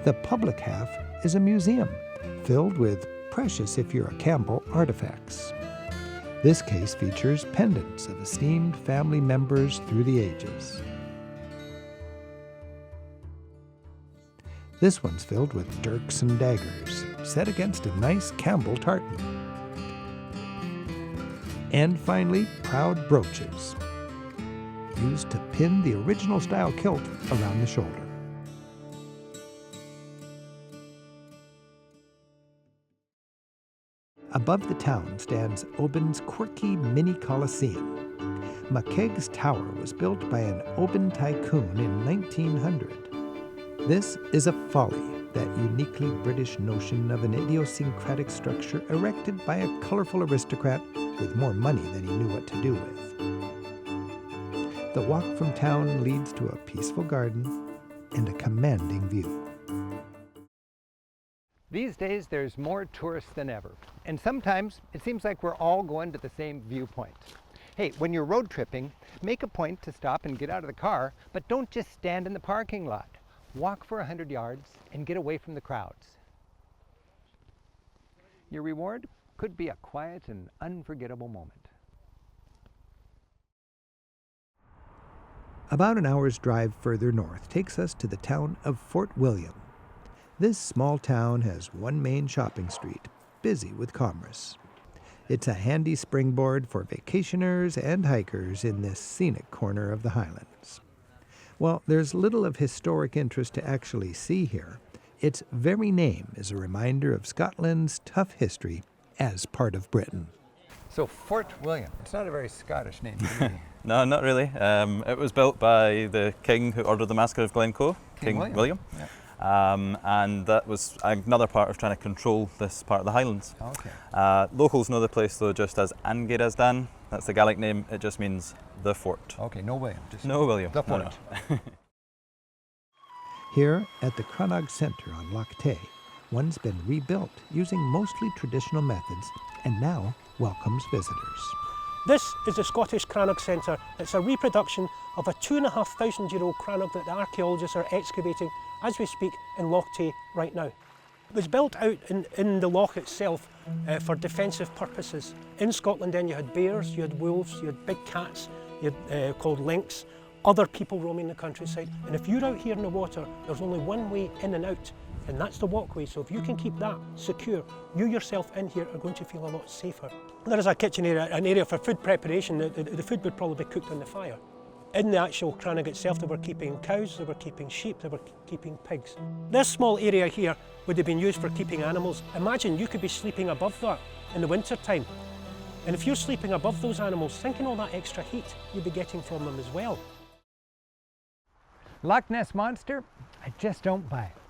The public half is a museum filled with precious, if you're a Campbell, artifacts. This case features pendants of esteemed family members through the ages. This one's filled with dirks and daggers, set against a nice Campbell tartan. And finally, proud brooches, used to pin the original style kilt around the shoulder. Above the town stands Oban's quirky mini Colosseum. McKegg's Tower was built by an Oban tycoon in 1900. This is a folly, that uniquely British notion of an idiosyncratic structure erected by a colorful aristocrat with more money than he knew what to do with. The walk from town leads to a peaceful garden and a commanding view. These days, there's more tourists than ever. And sometimes it seems like we're all going to the same viewpoint. Hey, when you're road tripping, make a point to stop and get out of the car, but don't just stand in the parking lot. Walk for 100 yards and get away from the crowds. Your reward could be a quiet and unforgettable moment. About an hour's drive further north takes us to the town of Fort William. This small town has one main shopping street, busy with commerce. It's a handy springboard for vacationers and hikers in this scenic corner of the Highlands. While there's little of historic interest to actually see here, its very name is a reminder of Scotland's tough history as part of Britain. So Fort William, it's not a very Scottish name to me. No, not really. It was built by the king who ordered the massacre of Glencoe, King William. Yeah. And that was another part of trying to control this part of the Highlands. Okay. Locals know the place though just as Angeirasdan. That's the Gaelic name. It just means the fort. Okay, no William. Just No William. the fort. No. Here at the Crannog Centre on Loch Tay, one's been rebuilt using mostly traditional methods and now welcomes visitors. This is the Scottish Crannog Centre. It's a reproduction of a 2,500-year-old crannog that the archaeologists are excavating as we speak in Loch Tay right now. It was built out in the loch itself for defensive purposes. In Scotland then you had bears, you had wolves, you had big cats, you had called lynx, other people roaming the countryside. And if you're out here in the water, there's only one way in and out, and that's the walkway. So if you can keep that secure, you yourself in here are going to feel a lot safer. There is a kitchen area, an area for food preparation. The food would probably be cooked on the fire. In the actual crannog itself, they were keeping cows, they were keeping sheep, they were keeping pigs. This small area here would have been used for keeping animals. Imagine you could be sleeping above that in the winter time. And if you're sleeping above those animals, thinking all that extra heat you'd be getting from them as well. Loch Ness Monster, I just don't buy it.